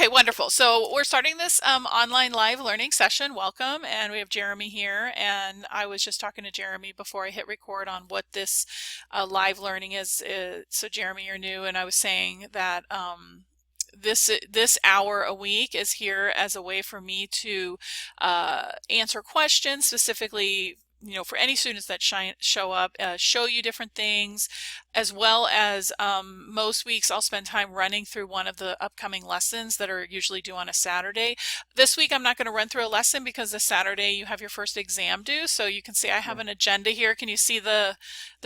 Okay, wonderful. So we're starting this online live learning session. Welcome. And we have Jeremy here. And I was just talking to Jeremy before I hit record on what this live learning is. So Jeremy, you're new, and I was saying that this hour a week is here as a way for me to answer questions, specifically for any students that show up, show you different things, as well as most weeks I'll spend time running through one of the upcoming lessons that are usually due on a Saturday. This week I'm not going to run through a lesson because this Saturday you have your first exam due. So you can see I have Yeah. an agenda here. Can you see the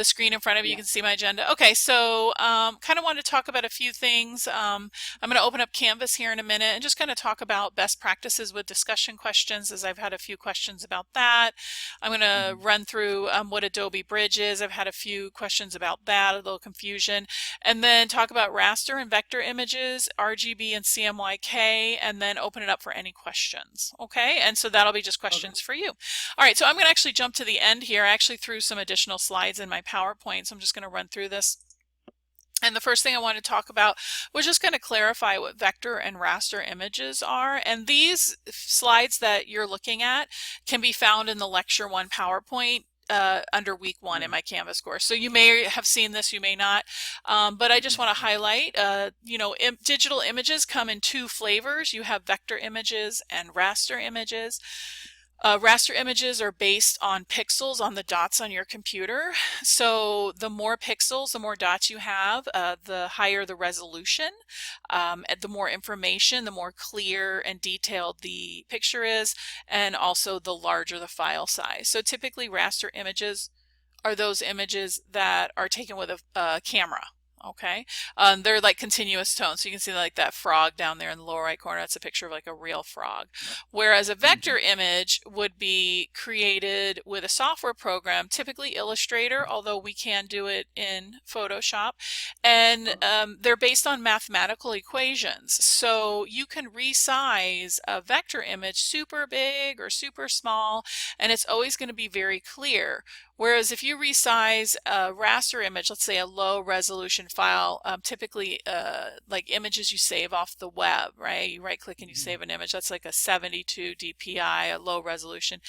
screen in front of you? You Yeah. can see my agenda. Okay, so kind of want to talk about a few things. I'm going to open up Canvas here in a minute and just kind of talk about best practices with discussion questions, as I've had a few questions about that. I'm going to Mhm. run through what Adobe Bridge is. I've had a few questions about that, a little confusion, and then talk about raster and vector images, RGB and CMYK, and then open it up for any questions. Okay, and so that'll be just Okay. questions for you. All right, so I'm going to actually jump to the end here. I actually threw some additional slides in my PowerPoint, so I'm just going to run through this. And the first thing I want to talk about was just going to clarify what vector and raster images are. And these slides that you're looking at can be found in the Lecture 1 PowerPoint under week 1 in Mhm. my Canvas course. So you may have seen this, you may not, but I just want to highlight, digital images come in two flavors. You have vector images and raster images. Raster images are based on pixels on the dots on your computer. So the more pixels, the more dots you have, the higher the resolution, and the more information, the more clear and detailed the picture is, and also the larger the file size. So typically raster images are those images that are taken with a camera. Okay, they're like continuous tones, so you can see like that frog down there in the lower right corner. That's a picture of like a real frog. Whereas a vector Mhm. image would be created with a software program, typically Illustrator, although we can do it in Photoshop, and Okay. they're based on mathematical equations. So you can resize a vector image super big or super small, and it's always going to be very clear. Whereas if you resize a raster image, let's say a low resolution file, typically like images you save off the web, right? You right click and you Mhm. save an image. That's like a 72 dpi, a low resolution.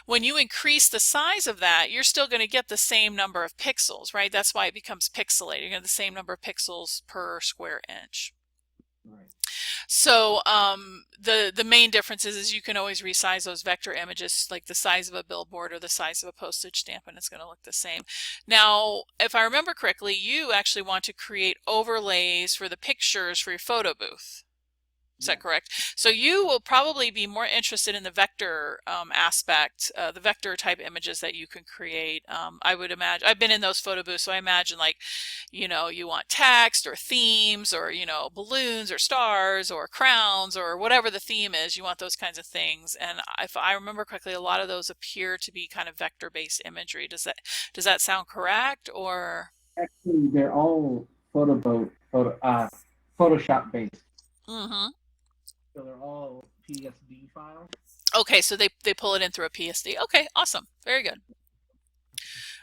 When you increase the size of that, you're still going to get the same number of pixels, right? That's why it becomes pixelated. You get the same number of pixels per square inch. Right. So the main difference is you can always resize those vector images like the size of a billboard or the size of a postage stamp, and it's going to look the same. Now, if I remember correctly, you actually want to create overlays for the pictures for your photo booth. Is that Yes. correct? So you will probably be more interested in the vector aspect, the vector type images that you can create. I would imagine, I've been in those photo booths, so I imagine like, you want text or themes or, balloons or stars or crowns or whatever the theme is, you want those kinds of things. And if I remember correctly, a lot of those appear to be kind of vector-based imagery. Does that sound correct or? Actually, they're all Photoshop based. Mm-hmm. So they're all PSD files. Okay, so they pull it in through a PSD. Okay, awesome. Very good.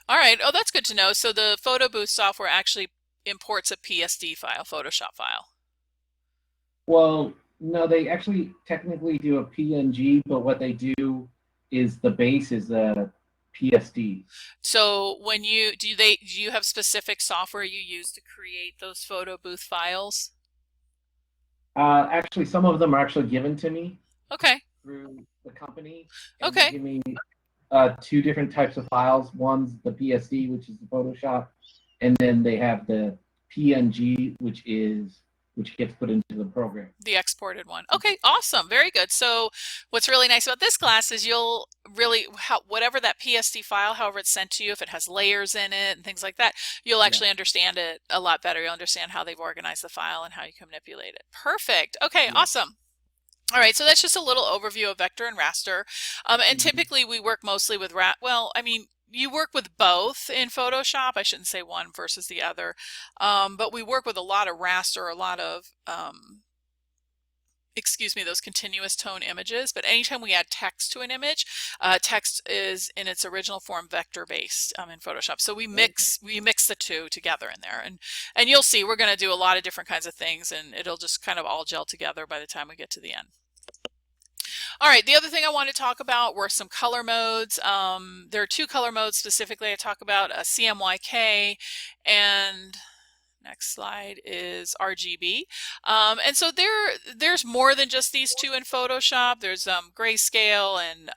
All right. Oh, that's good to know. So the photo booth software actually imports a PSD file, Photoshop file. Well, no, they actually technically do a PNG, but what they do is the base is a PSD. So when do you have specific software you use to create those photo booth files? Actually, some of them are actually given to me Okay. through the company, and they Okay. give me two different types of files. One's the PSD, which is the Photoshop, and then they have the PNG, which gets put into the program. The exported one. Okay, awesome. Very good. So what's really nice about this class is you'll really, whatever that PSD file, however it's sent to you, if it has layers in it and things like that, you'll Yeah. actually understand it a lot better. You'll understand how they've organized the file and how you can manipulate it. Perfect. Okay, Yeah. awesome. All right, so that's just a little overview of vector and raster. And Mhm. typically we work mostly with well, I mean, you work with both in Photoshop. I shouldn't say one versus the other. But we work with a lot of raster, a lot of excuse me, those continuous tone images. But anytime we add text to an image, text is in its original form vector based in Photoshop. So we mix the two together in there, and you'll see we're going to do a lot of different kinds of things, and it'll just kind of all gel together by the time we get to the end. All right, the other thing I want to talk about were some color modes. There are two color modes specifically I talk about, CMYK and next slide is RGB. And so there's more than just these two in Photoshop. There's grayscale and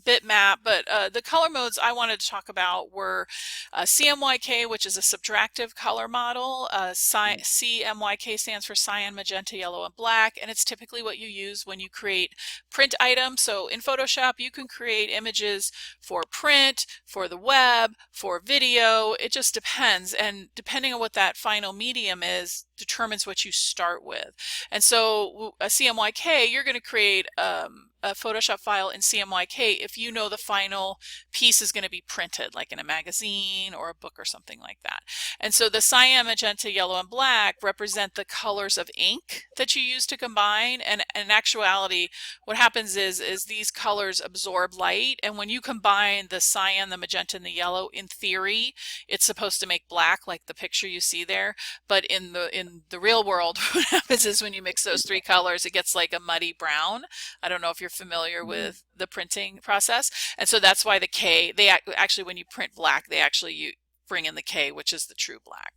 bitmap, but the color modes I wanted to talk about were CMYK, which is a subtractive color model. CMYK stands for cyan, magenta, yellow, and black, and it's typically what you use when you create print items. So in Photoshop, you can create images for print, for the web, for video. It just depends, and depending on what that final medium is determines what you start with. And so a CMYK, you're going to create a Photoshop file in CMYK if you know the final piece is going to be printed, like in a magazine or a book or something like that. And so the cyan, magenta, yellow, and black represent the colors of ink that you use to combine. And in actuality, what happens is these colors absorb light, and when you combine the cyan, the magenta, and the yellow, in theory, it's supposed to make black, like the picture you see there. But in the real world, what happens is when you mix those three colors, it gets like a muddy brown. I don't know if you're familiar with the printing process. And so that's why the K, they actually, when you print black, they actually bring in the K, which is the true black.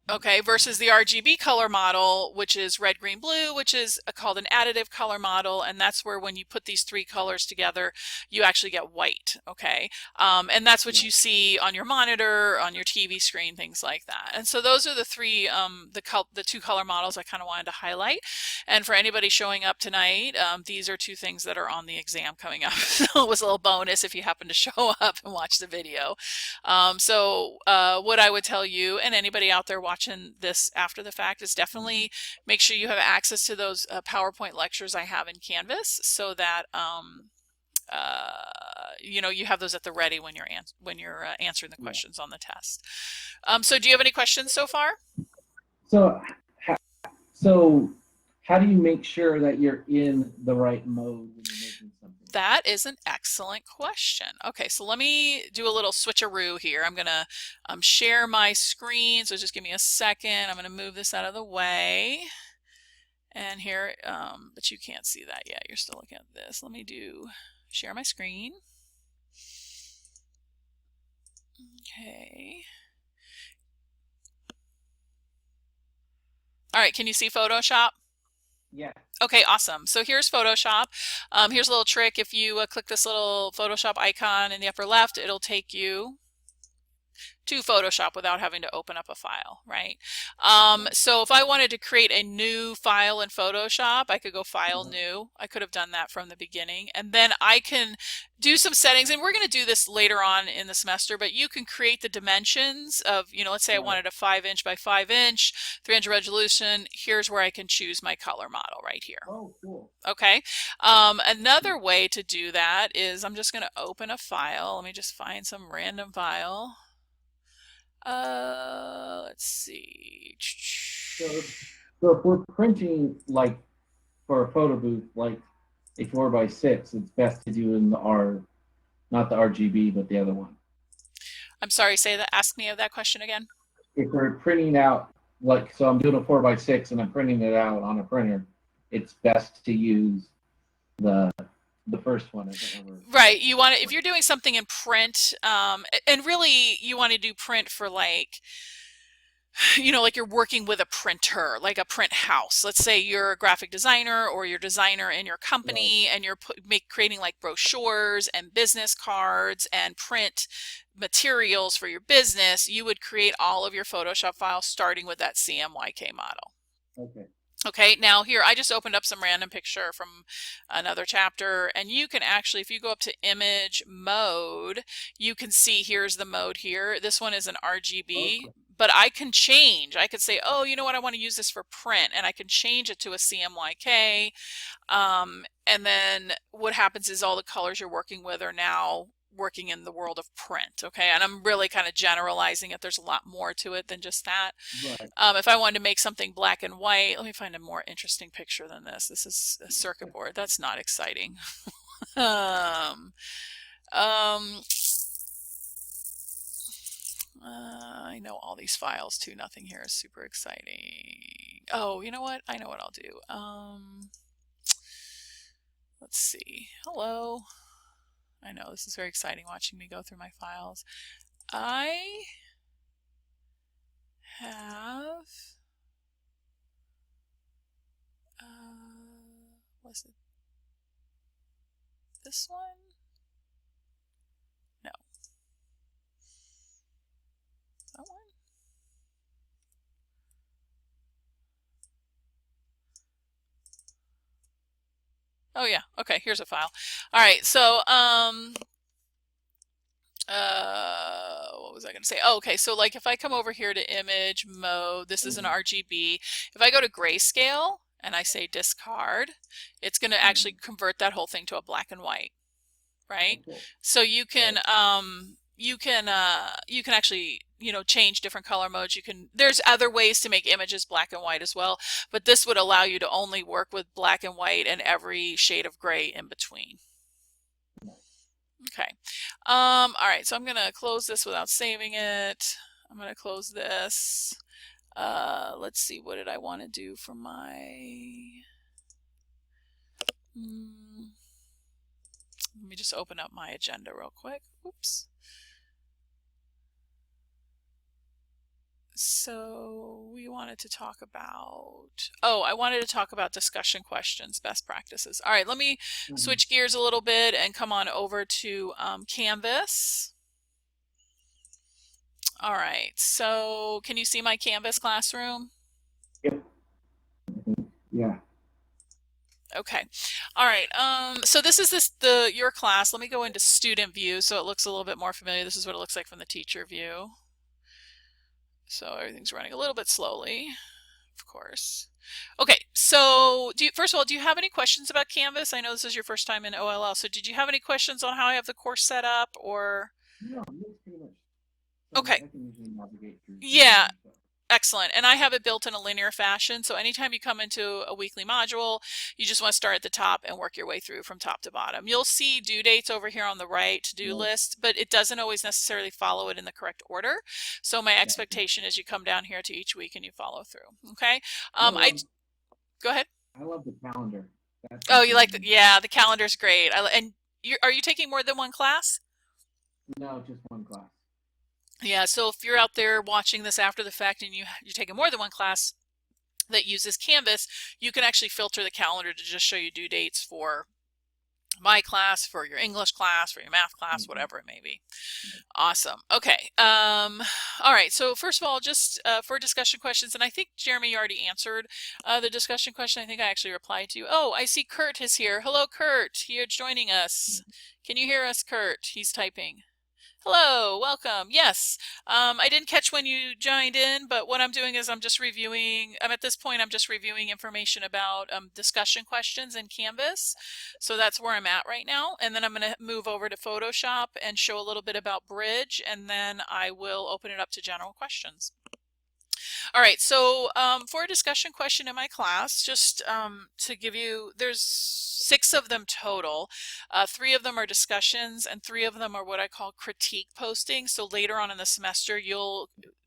Okay, versus the RGB color model, which is red, green, blue, which is called an additive color model, and that's where when you put these three colors together, you actually get white, okay? And that's what you see on your monitor, on your TV screen, things like that. And so those are the three, the two color models I kind of wanted to highlight. And for anybody showing up tonight, these are two things that are on the exam coming up. So it was a little bonus if you happen to show up and watch the video. What I would tell you, and anybody out there watching this after the fact, is definitely make sure you have access to those PowerPoint lectures I have in Canvas, so that you know, you have those at the ready when you're answering the questions on the test. So do you have any questions so far? So how do you make sure that you're in the right mode when you're making something? That is an excellent question. Okay, so let me do a little switcheroo here. I'm going to share my screen, so just give me a second. I'm going to move this out of the way. And here, but you can't see that yet. You're still looking at this. Let me do share my screen. Okay. All right, can you see Photoshop? Yeah. Okay, awesome. So here's Photoshop. Here's a little trick. If you click this little Photoshop icon in the upper left, it'll take you to Photoshop without having to open up a file, right? So if I wanted to create a new file in Photoshop, I could go File, New. I could have done that from the beginning. And then I can do some settings, and we're going to do this later on in the semester, but you can create the dimensions of, you know, let's say I wanted a 5" by 5", 300 resolution. Here's where I can choose my color model right here. Oh, cool. Okay. Another way to do that is I'm just going to open a file. Let me just find some random file. Let's see. So if we're printing, like for a photo booth, like a 4x6, it's best to do in the not the RGB, but the other one. I'm sorry, say that. Ask me that question again. If we're printing out, like, so I'm doing a 4x6 and I'm printing it out on a printer, it's best to use the first one. Right. You want to, if you're doing something in print, and really you want to do print for, like, you know, like you're working with a printer, like a print house. Let's say you're a graphic designer or you're a designer in your company, and you're creating like brochures and business cards and print materials for your business. You would create all of your Photoshop files starting with that CMYK model. Okay. Okay, now here I just opened up some random picture from another chapter, and you can actually, if you go up to image mode, you can see here's the mode here. This one is an RGB, but I can change. I could say, oh, you know what, I want to use this for print, and I can change it to a CMYK. And then what happens is all the colors you're working with are now working in the world of print, okay? And I'm really kind of generalizing it. There's a lot more to it than just that. Right. If I wanted to make something black and white, let me find a more interesting picture than this. This is a circuit board. That's not exciting. um, um, I know all these files too. Nothing here is super exciting. Oh, you know what? I know what I'll do. Let's see. Hello. I know this is very exciting watching me go through my files. I have, was it this one? No. That one? Oh yeah, okay, here's a file. All right, so what was I going to say? Oh, okay, so like if I come over here to image mode, this is an RGB. If I go to grayscale and I say discard, it's going to actually convert that whole thing to a black and white, right? Okay. So you can actually, you know, change different color modes. There's other ways to make images black and white as well, but this would allow you to only work with black and white and every shade of gray in between. Okay. All right, so I'm going to close this without saving it. I'm going to close this. Let's see, what did I want to do for my... Let me just open up my agenda real quick. Oops. So we wanted to talk about, I wanted to talk about discussion questions, best practices. All right, let me switch gears a little bit and come on over to Canvas. All right, so can you see my Canvas classroom? Yep. Yeah. Okay. All right. So this is your class. Let me go into student view so it looks a little bit more familiar. This is what it looks like from the teacher view. So everything's running a little bit slowly, of course. Okay, so first of all, do you have any questions about Canvas? I know this is your first time in OLL, so did you have any questions on how I have the course set up, or? No, that's pretty much. Okay. I can usually navigate through. Yeah. Excellent. And I have it built in a linear fashion. So anytime you come into a weekly module, you just want to start at the top and work your way through from top to bottom. You'll see due dates over here on the right, to-do list, but it doesn't always necessarily follow it in the correct order. So my expectation is you come down here to each week and you follow through. Okay. Go ahead. I love the calendar. Oh, you like yeah, the calendar's great. And are you taking more than one class? No, just one class. Yeah, so if you're out there watching this after the fact and you're taking more than one class that uses Canvas, you can actually filter the calendar to just show you due dates for my class, for your English class, for your math class, whatever it may be. Awesome. Okay. All right. So first of all, just for discussion questions, and I think Jeremy, you already answered the discussion question. I think I actually replied to you. Oh, I see Kurt is here. Hello, Kurt. You're joining us. Can you hear us, Kurt? He's typing. Hello, welcome. Yes, I didn't catch when you joined in, but what I'm doing is I'm just reviewing, at this point, I'm just reviewing information about discussion questions in Canvas. So that's where I'm at right now. And then I'm going to move over to Photoshop and show a little bit about Bridge, and then I will open it up to general questions. All right, so for a discussion question in my class, just to give you, there's 6 of them total. 3 of them are discussions and 3 of them are what I call critique postings. So later on in the semester,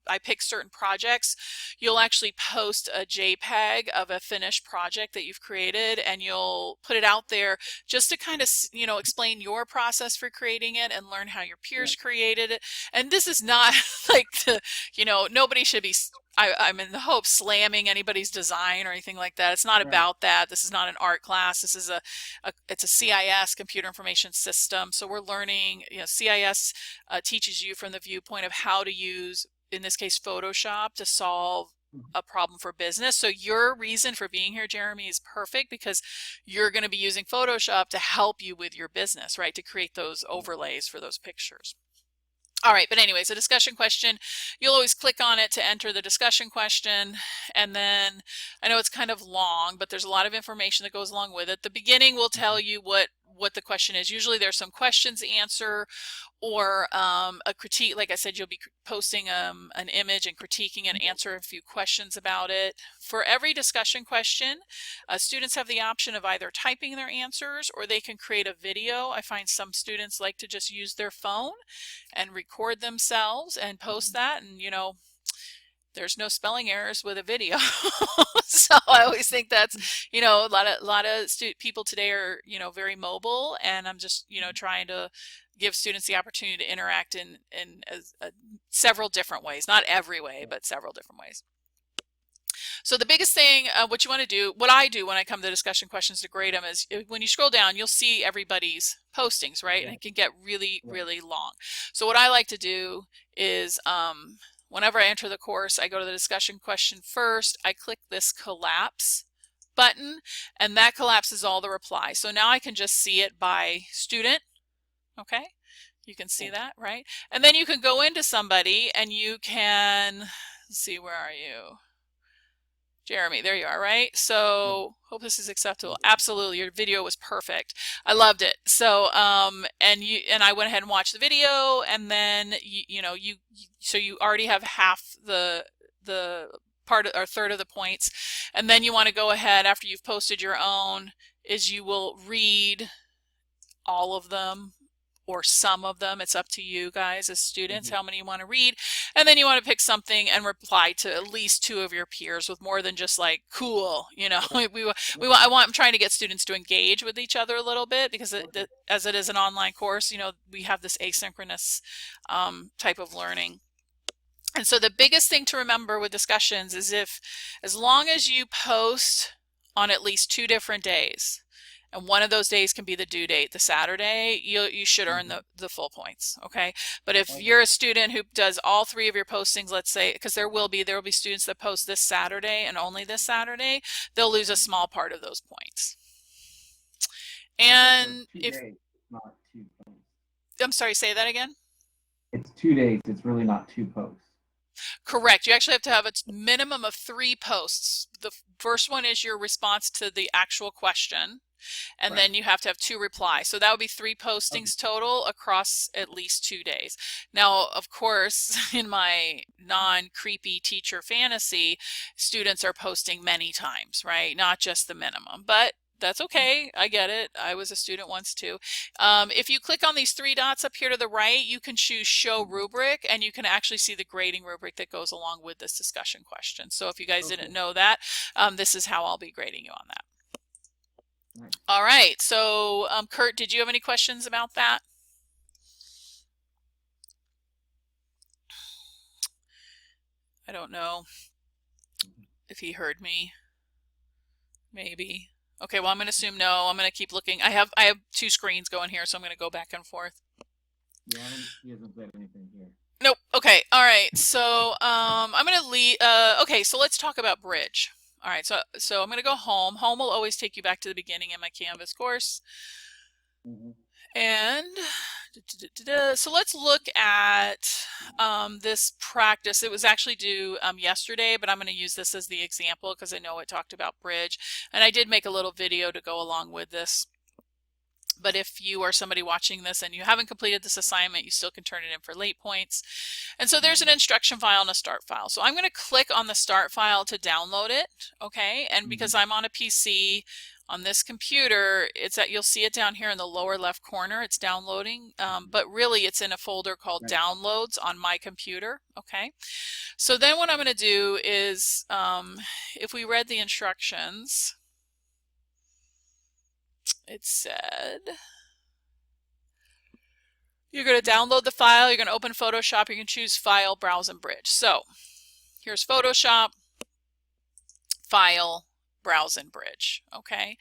I pick certain projects. You'll actually post a JPEG of a finished project that you've created, and you'll put it out there just to kind of, you know, explain your process for creating it and learn how your peers created it. And this is not like, you know, nobody should be, I'm in the hope, slamming anybody's design or anything like that. It's not about that. This is not an art class. This is it's a CIS, Computer Information System. So we're learning, you know, CIS teaches you from the viewpoint of how to use, in this case, Photoshop to solve a problem for business. So your reason for being here, Jeremy, is perfect because you're going to be using Photoshop to help you with your business, right? To create those overlays for those pictures. All right, but anyways, a discussion question, you'll always click on it to enter the discussion question. And then I know it's kind of long, but there's a lot of information that goes along with it. The beginning will tell you what what the question is. Usually there's some questions to answer, or a critique. Like I said, you'll be posting an image and critiquing and answer a few questions about it. For every discussion question, students have the option of either typing their answers or they can create a video. I find some students like to just use their phone and record themselves and post that, and you know, there's no spelling errors with a video. So I always think that's, you know, a lot of people today are, you know, very mobile, and I'm just, you know, trying to give students the opportunity to interact in several different ways, not every way, but several different ways. So the biggest thing, what you want to do, what I do when I come to discussion questions to grade them, is when you scroll down, you'll see everybody's postings, right? And it can get really, really long. So what I like to do is, whenever I enter the course, I go to the discussion question first. I click this collapse button, and that collapses all the replies. So now I can just see it by student. Okay, you can see that, right? And then you can go into somebody and you can, let's see, where are you? Jeremy, there you are, right? So hope this is acceptable. Absolutely, your video was perfect. I loved it. So and I went ahead and watched the video, and then so you already have half the part or third of the points, and then you want to go ahead after you've posted your own, is you will read all of them or some of them. It's up to you guys as students how many you want to read, and then you want to pick something and reply to at least 2 of your peers with more than just like cool, you know. I'm trying to get students to engage with each other a little bit, because as it is an online course, you know, we have this asynchronous type of learning. And so the biggest thing to remember with discussions is, as long as you post on at least 2 different days, and one of those days can be the due date, the Saturday, you should earn the full points, okay? But if you're a student who does all 3 of your postings, let's say, because there will be students that post this Saturday and only this Saturday, they'll lose a small part of those points. And if, not 2 posts. I'm sorry, say that again? It's 2 days, it's really not 2 posts. Correct. You actually have to have a minimum of 3 posts. The first one is your response to the actual question, and then you have to have 2 replies. So that would be 3 postings total across at least 2 days. Now, of course, in my non-creepy teacher fantasy, students are posting many times, right? Not just the minimum, but that's okay. I get it. I was a student once too. If you click on these 3 dots up here to the right, you can choose show rubric, and you can actually see the grading rubric that goes along with this discussion question. So if you guys didn't know that, this is how I'll be grading you on that. Nice. All right. So Kurt, did you have any questions about that? I don't know if he heard me. Maybe. Okay, well, I'm going to assume no. I'm going to keep looking. I have 2 screens going here, so I'm going to go back and forth. Yeah, he hasn't said anything here. Nope. Okay. All right. So I'm going to leave. Okay, so let's talk about Bridge. All right. So I'm going to go home. Home will always take you back to the beginning in my Canvas course. And so let's look at this practice. It was actually due yesterday, but I'm going to use this as the example because I know it talked about Bridge, and I did make a little video to go along with this. But if you are somebody watching this and you haven't completed this assignment, you still can turn it in for late points. And so there's an instruction file and a start file. So I'm going to click on the start file to download it, okay? And because I'm on a PC, on this computer, you'll see it down here in the lower left corner. It's downloading, but really it's in a folder called Downloads on my computer, okay? So then what I'm going to do is, if we read the instructions, it said you're going to download the file, you're going to open Photoshop, you can choose File, Browse, and Bridge. So here's Photoshop, File, Browse, and Bridge, okay?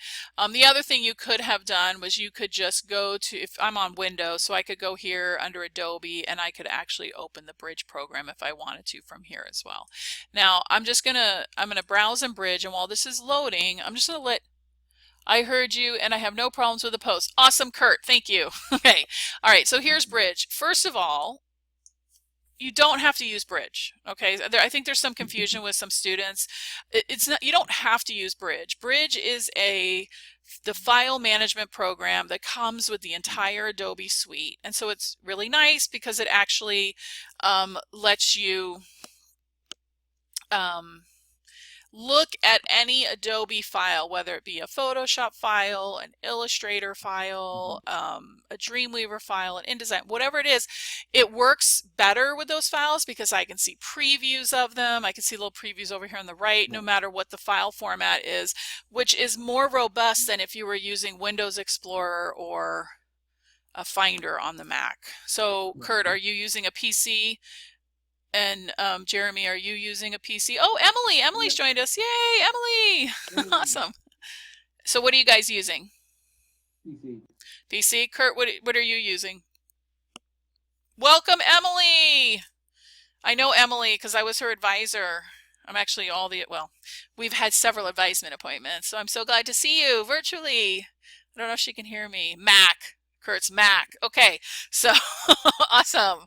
The other thing you could have done was you could just go to, if I'm on Windows, so I could go here under Adobe and I could actually open the Bridge program if I wanted to from here as well. Now I'm gonna browse and Bridge, and while this is loading, I'm just gonna let, I heard you and I have no problems with the post. Awesome, Kurt, thank you. Okay, all right, so here's Bridge. First of all, you don't have to use Bridge. Okay, I think there's some confusion with some students. It's not, you don't have to use Bridge. Bridge is the file management program that comes with the entire Adobe suite, and so it's really nice because it actually lets you look at any Adobe file, whether it be a Photoshop file, an Illustrator file, a Dreamweaver file, an InDesign, whatever it is. It works better with those files because I can see previews of them. I can see little previews over here on the right, no matter what the file format is, which is more robust than if you were using Windows Explorer or a Finder on the Mac. So, Kurt, are you using a PC? And Jeremy, are you using a PC? Oh, Emily! Emily's joined us. Yay, Emily! Awesome. So what are you guys using? PC. PC. Kurt, what are you using? Welcome, Emily! I know Emily because I was her advisor. I'm actually well, we've had several advisement appointments, so I'm so glad to see you virtually. I don't know if she can hear me. Mac. Kurt's Mac. Okay, so awesome.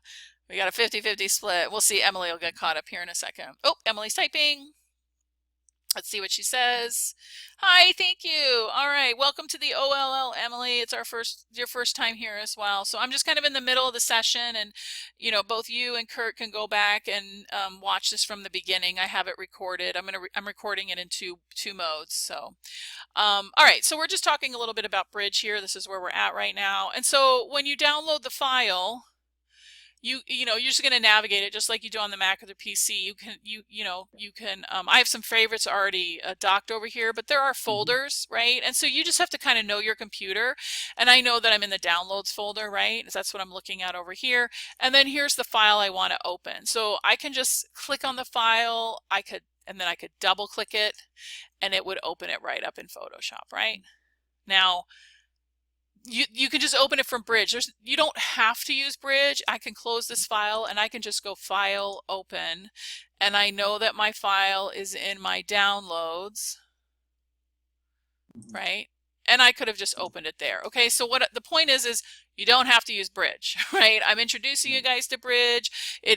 We got a 50-50 split. We'll see. Emily will get caught up here in a second. Oh, Emily's typing. Let's see what she says. Hi, thank you. All right, welcome to the OLL, Emily. It's your first time here as well. So I'm just kind of in the middle of the session, and both you and Kurt can go back and watch this from the beginning. I have it recorded. I'm recording it in two modes. So, all right. So we're just talking a little bit about Bridge here. This is where we're at right now. And so when you download the file, you're just going to navigate it just like you do on the Mac or the PC. You can I have some favorites already docked over here, but there are folders, right? And so you just have to kind of know your computer. And I know that I'm in the downloads folder, right? That's what I'm looking at over here. And then here's the file I want to open. So I can just click on the file. And then I could double click it and it would open it right up in Photoshop, right? Now, you can just open it from Bridge. You don't have to use Bridge. I can close this file and I can just go File, Open, and I know that my file is in my downloads, right? And I could have just opened it there. Okay, so what the point is you don't have to use Bridge, right? I'm introducing you guys to Bridge.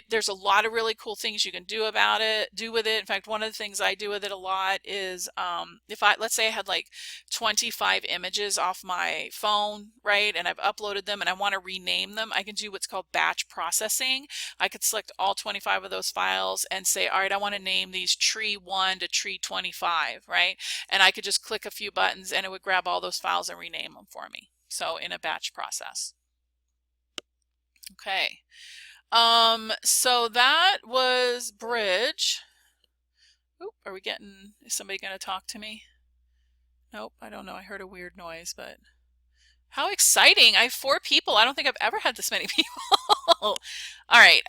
There's a lot of really cool things you can do with it. In fact, one of the things I do with it a lot is let's say I had like 25 images off my phone, right? And I've uploaded them and I want to rename them. I can do what's called batch processing. I could select all 25 of those files and say, all right, I want to name these tree 1 to tree 25, right? And I could just click a few buttons and it would grab all those files and rename them for me. So in a batch process. Okay. So that was Bridge. Oop, is somebody going to talk to me? Nope, I don't know. I heard a weird noise, but how exciting. I have 4 people. I don't think I've ever had this many people. All right.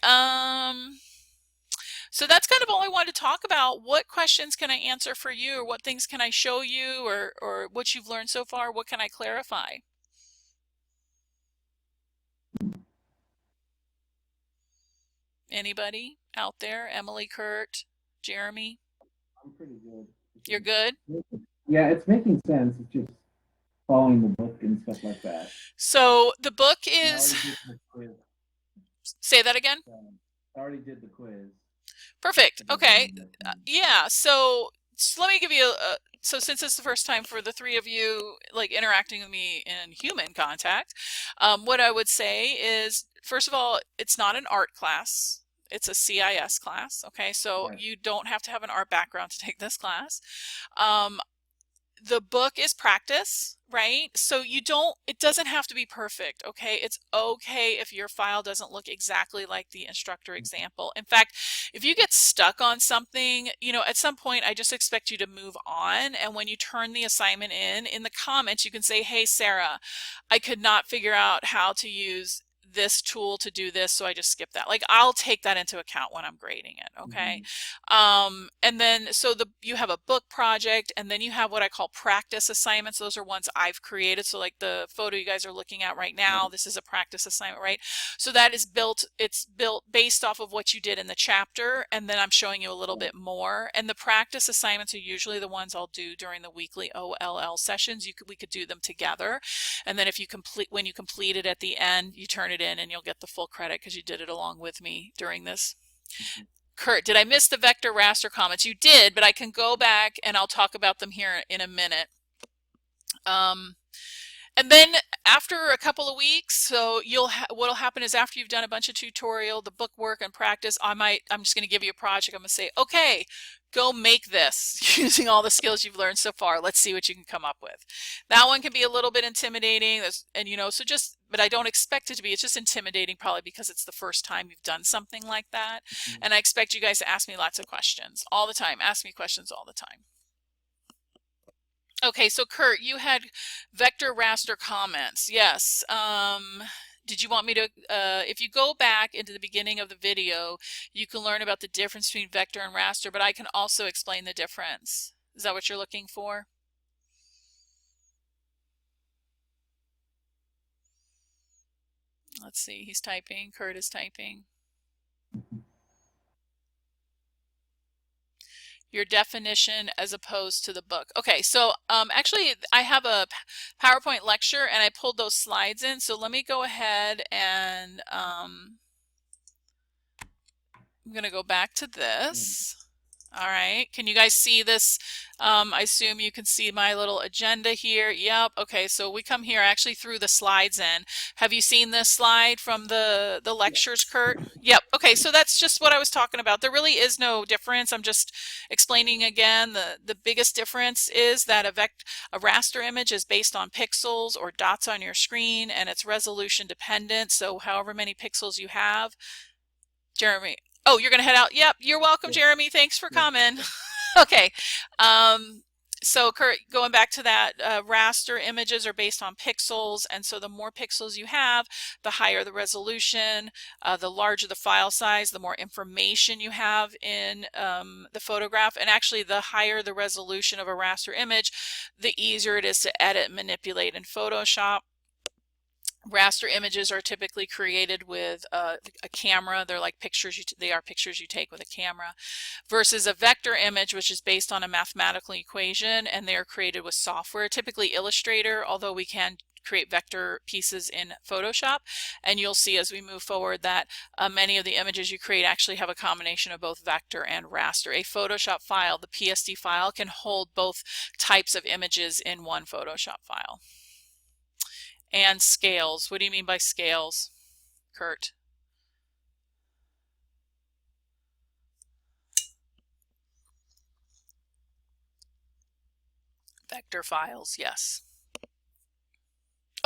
So that's kind of all I wanted to talk about. What questions can I answer for you, or what things can I show you, or what you've learned so far? What can I clarify? Anybody out there? Emily, Kurt, Jeremy? I'm pretty good. You're good? Yeah, it's making sense. It's just following the book and stuff like that. So the book is... Say that again? I already did the quiz. Perfect. Okay. Yeah. So let me give you so since it's the first time for the 3 of you like interacting with me in human contact, what I would say is, first of all, it's not an art class. It's a CIS class. Okay. So you don't have to have an art background to take this class. The book is practice, right? So it doesn't have to be perfect, okay? It's okay if your file doesn't look exactly like the instructor example. In fact, if you get stuck on something, at some point, I just expect you to move on. And when you turn the assignment in the comments, you can say, hey, Sarah, I could not figure out how to use this tool to do this, so I just skip that. Like, I'll take that into account when I'm grading it, okay? And then so you have a book project, and then you have what I call practice assignments. Those are ones I've created. So like the photo you guys are looking at right now, this is a practice assignment, right? So that is it's built based off of what you did in the chapter, and then I'm showing you a little bit more. And the practice assignments are usually the ones I'll do during the weekly OLL sessions. We could do them together, and then when you complete it at the end, you turn it in and you'll get the full credit because you did it along with me during this. Kurt, did I miss the vector raster comments? You did, but I can go back and I'll talk about them here in a minute. And then after a couple of weeks, so what'll happen is after you've done a bunch of tutorial, the book work and practice, I'm just going to give you a project. I'm going to say, okay, go make this using all the skills you've learned so far. Let's see what you can come up with. That one can be a little bit intimidating, and but I don't expect it to be. It's just intimidating probably because it's the first time you've done something like that. And I expect you guys to ask me lots of questions all the time. Ask me questions all the time. Okay, so Kurt, you had vector raster comments. Yes. Did you want me to, if you go back into the beginning of the video, you can learn about the difference between vector and raster, but I can also explain the difference. Is that what you're looking for? Let's see, he's typing, Kurt is typing. Your definition as opposed to the book. Okay, so actually I have a PowerPoint lecture and I pulled those slides in. So let me go ahead and I'm going to go back to this. All right, can you guys see this? I assume you can see my little agenda here. Yep, okay, so we come here, I actually threw the slides in. Have you seen this slide from the lectures, Kurt? Yep, okay, so that's just what I was talking about. There really is no difference. I'm just explaining again. The biggest difference is that a raster image is based on pixels or dots on your screen, and it's resolution dependent, so however many pixels you have. Jeremy. Oh, you're going to head out? Yep, you're welcome, Jeremy. Thanks for coming. Okay. So Kurt, going back to that, raster images are based on pixels, and so the more pixels you have, the higher the resolution, the larger the file size, the more information you have in the photograph, and actually the higher the resolution of a raster image, the easier it is to edit and manipulate in Photoshop. Raster images are typically created with a camera. They're like pictures. They are pictures you take with a camera, versus a vector image, which is based on a mathematical equation, and they are created with software, typically Illustrator, although we can create vector pieces in Photoshop. And you'll see as we move forward that many of the images you create actually have a combination of both vector and raster. A Photoshop file, the PSD file, can hold both types of images in one Photoshop file. And scales. What do you mean by scales, Kurt? Vector files, yes.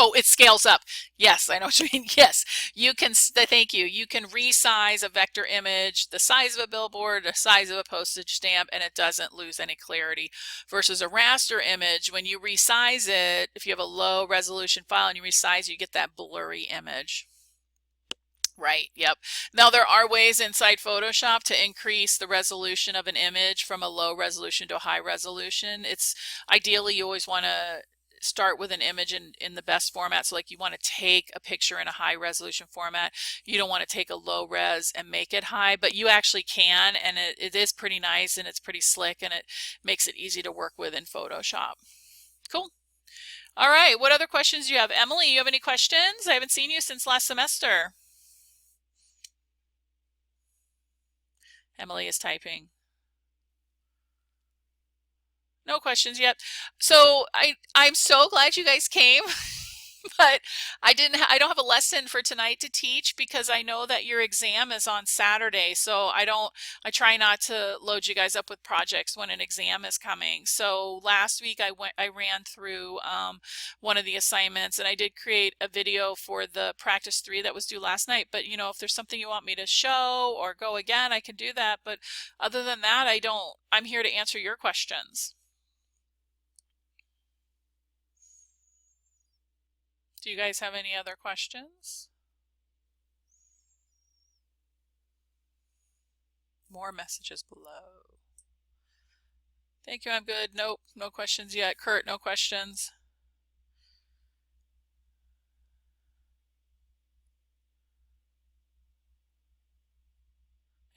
Oh, it scales up. Yes, I know what you mean. Yes, you can, thank you. You can resize a vector image, the size of a billboard, the size of a postage stamp, and it doesn't lose any clarity. Versus a raster image, when you resize it, if you have a low resolution file and you resize, you get that blurry image. Right, yep. Now there are ways inside Photoshop to increase the resolution of an image from a low resolution to a high resolution. It's ideally you always want to start with an image in the best format. So like you want to take a picture in a high resolution format. You don't want to take a low res and make it high, but you actually can, and it is pretty nice and it's pretty slick and it makes it easy to work with in Photoshop. Cool. All right, what other questions do you have? Emily, you have any questions? I haven't seen you since last semester. Emily is typing. No questions yet. So I'm so glad you guys came, but I don't have a lesson for tonight to teach because I know that your exam is on Saturday. So I try not to load you guys up with projects when an exam is coming. So last week I ran through one of the assignments and I did create a video for the practice 3 that was due last night. But you know, if there's something you want me to show or go again, I can do that. But other than that, I'm here to answer your questions. Do you guys have any other questions? More messages below. Thank you, I'm good. Nope, no questions yet. Kurt, no questions.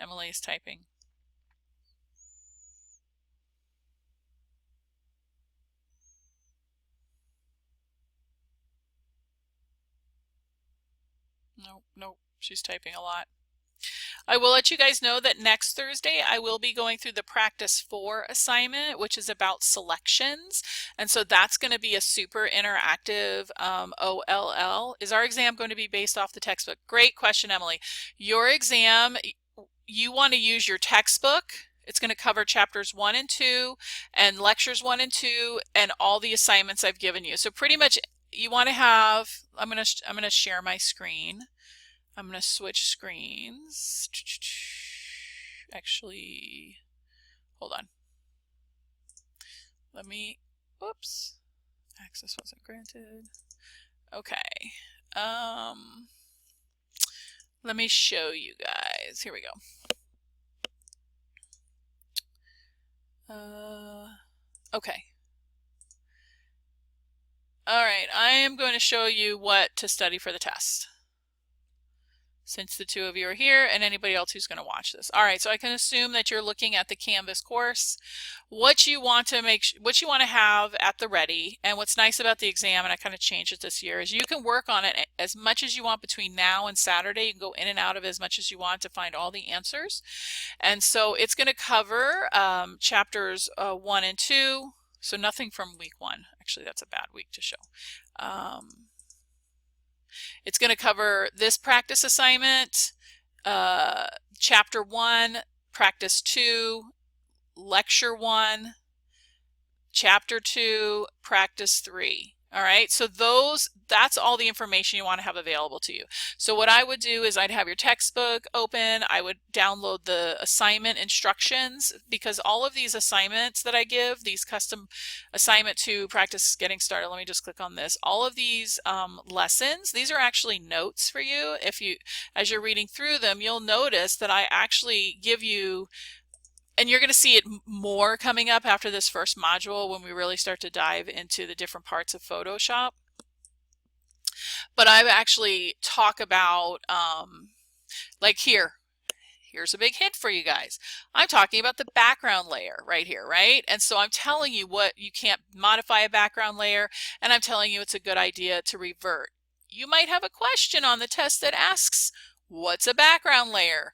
Emily is typing. Nope, she's typing a lot. I will let you guys know that next Thursday I will be going through the Practice 4 assignment, which is about selections. And so that's going to be a super interactive OLL. Is our exam going to be based off the textbook? Great question, Emily. Your exam, you want to use your textbook. It's going to cover chapters 1 and 2 and lectures 1 and 2 and all the assignments I've given you. So pretty much you want to have, I'm going to share my screen. I'm going to switch screens. Actually, hold on. Let me, whoops, access wasn't granted. Okay. Let me show you guys. Here we go. Okay. All right, I am going to show you what to study for the test, since the two of you are here and anybody else who's going to watch this. All right, so I can assume that you're looking at the Canvas course. What you want to have at the ready, and what's nice about the exam, and I kind of changed it this year, is you can work on it as much as you want between now and Saturday. You can go in and out of it as much as you want to find all the answers. And so it's going to cover chapters 1 and 2, so nothing from week 1. Actually, that's a bad week to show. It's going to cover this practice assignment, chapter 1, practice 2, lecture 1, chapter 2, practice 3. All right, so that's all the information you want to have available to you. So what I would do is I'd have your textbook open. I would download the assignment instructions, because all of these assignments that I give, these custom assignment to practice getting started, let me just click on this. All of these lessons, these are actually notes for you. As you're reading through them, you'll notice that I actually give you, and you're going to see it more coming up after this first module when we really start to dive into the different parts of Photoshop. But I actually talk about, like here's a big hint for you guys. I'm talking about the background layer right here, right? And so I'm telling you what you can't modify a background layer, and I'm telling you it's a good idea to revert. You might have a question on the test that asks, what's a background layer?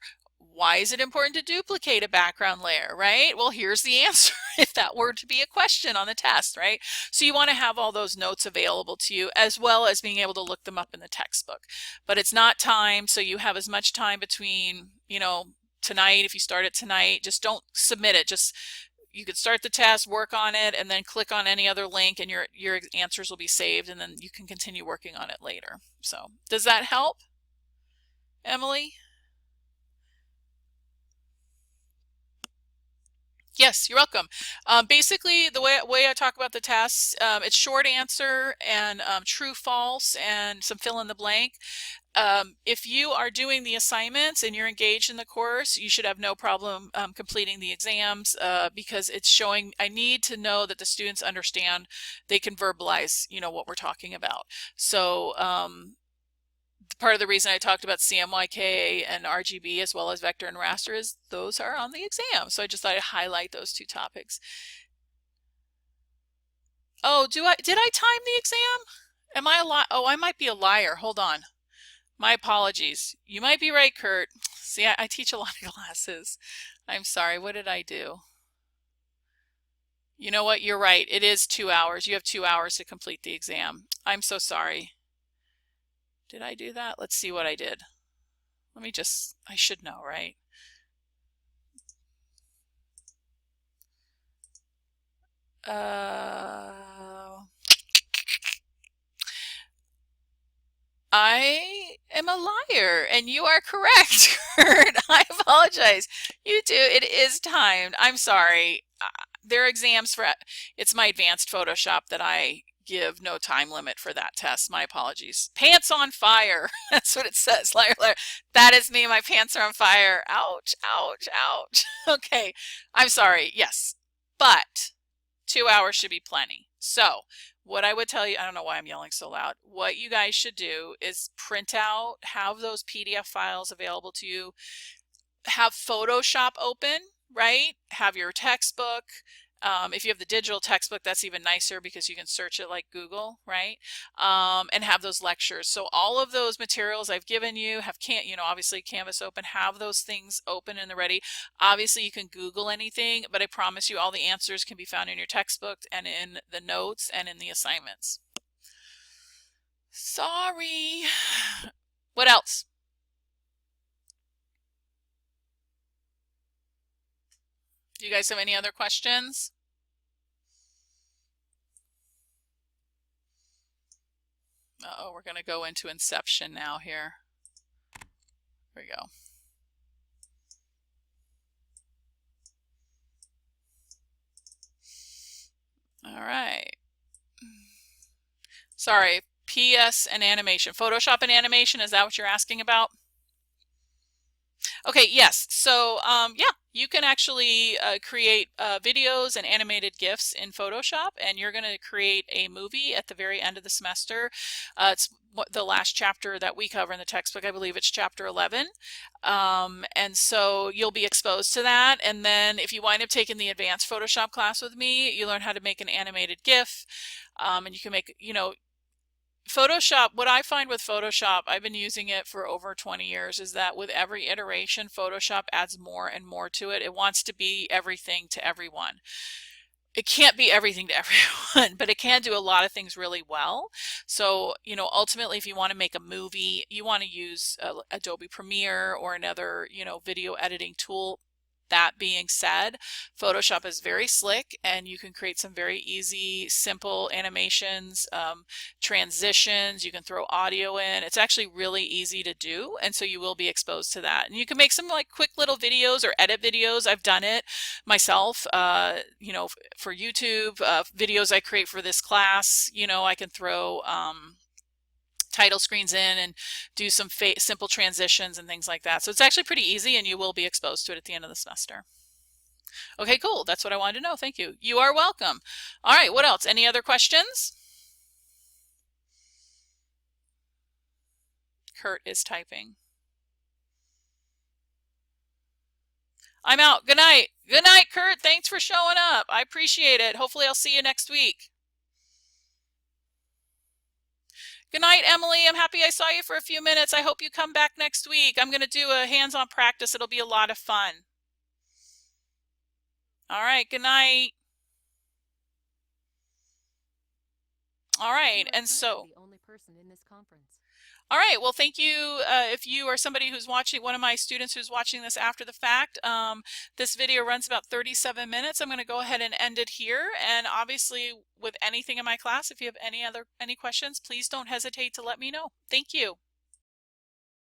Why is it important to duplicate a background layer, right? Well, here's the answer if that were to be a question on the test, right? So you want to have all those notes available to you, as well as being able to look them up in the textbook. But it's not timed, so you have as much time between, tonight, if you start it tonight, just don't submit it. You could start the test, work on it, and then click on any other link, and your answers will be saved, and then you can continue working on it later. So does that help, Emily? Yes, you're welcome. Basically, the way I talk about the tests, it's short answer and true, false, and some fill in the blank. If you are doing the assignments and you're engaged in the course, you should have no problem completing the exams, because it's showing, I need to know that the students understand, they can verbalize, what we're talking about. So part of the reason I talked about CMYK and RGB as well as vector and raster is those are on the exam. So I just thought I'd highlight those two topics. Oh, did I time the exam? Am I a liar? Oh, I might be a liar. Hold on. My apologies. You might be right, Kurt. See, I teach a lot of classes. I'm sorry. What did I do? You know what? You're right. It is 2 hours. You have 2 hours to complete the exam. I'm so sorry. Did I do that? Let's see what I did. I should know, right? I am a liar, and you are correct, Kurt. I apologize. You do. It is timed. I'm sorry. There are exams it's my advanced Photoshop that I give no time limit for that test. My apologies. Pants on fire. That's what it says. Liar, liar. That is me. My pants are on fire. Ouch, ouch, ouch. Okay. I'm sorry. Yes. But 2 hours should be plenty. So what I would tell you, I don't know why I'm yelling so loud. What you guys should do is print out, have those PDF files available to you, have Photoshop open, right? Have your textbook, If you have the digital textbook, that's even nicer because you can search it like Google, right? And have those lectures. So all of those materials I've given you have obviously Canvas open, have those things open and they're ready. Obviously you can Google anything, but I promise you all the answers can be found in your textbook and in the notes and in the assignments. Sorry. What else? Do you guys have any other questions? Uh-oh, we're going to go into Inception now here. Here we go. All right. Sorry, PS and animation. Photoshop and animation, is that what you're asking about? Okay, yes. So yeah, you can actually create videos and animated GIFs in Photoshop, and you're going to create a movie at the very end of the semester. It's the last chapter that we cover in the textbook. I believe it's chapter 11. And so you'll be exposed to that. And then if you wind up taking the advanced Photoshop class with me, you learn how to make an animated GIF. And you can make, Photoshop, what I find with Photoshop, I've been using it for over 20 years, is that with every iteration, Photoshop adds more and more to it. It wants to be everything to everyone. It can't be everything to everyone, but it can do a lot of things really well. So, ultimately, if you want to make a movie, you want to use Adobe Premiere or another, video editing tool. That being said, Photoshop is very slick and you can create some very easy, simple animations, transitions. You can throw audio in. It's actually really easy to do, and so you will be exposed to that. And you can make some like quick little videos or edit videos. I've done it myself, for YouTube, videos I create for this class. I can throw title screens in and do some simple transitions and things like that. So it's actually pretty easy and you will be exposed to it at the end of the semester. Okay, cool. That's what I wanted to know. Thank you. You are welcome. All right, what else? Any other questions? Kurt is typing. I'm out. Good night. Good night, Kurt. Thanks for showing up. I appreciate it. Hopefully I'll see you next week. Good night, Emily. I'm happy I saw you for a few minutes. I hope you come back next week. I'm going to do a hands-on practice. It'll be a lot of fun. All right, good night. All right, and so the only person in this conference. All right, well, thank you. If you are somebody who's watching, one of my students who's watching this after the fact, this video runs about 37 minutes. I'm going to go ahead and end it here. And obviously, with anything in my class, if you have any questions, please don't hesitate to let me know. Thank you.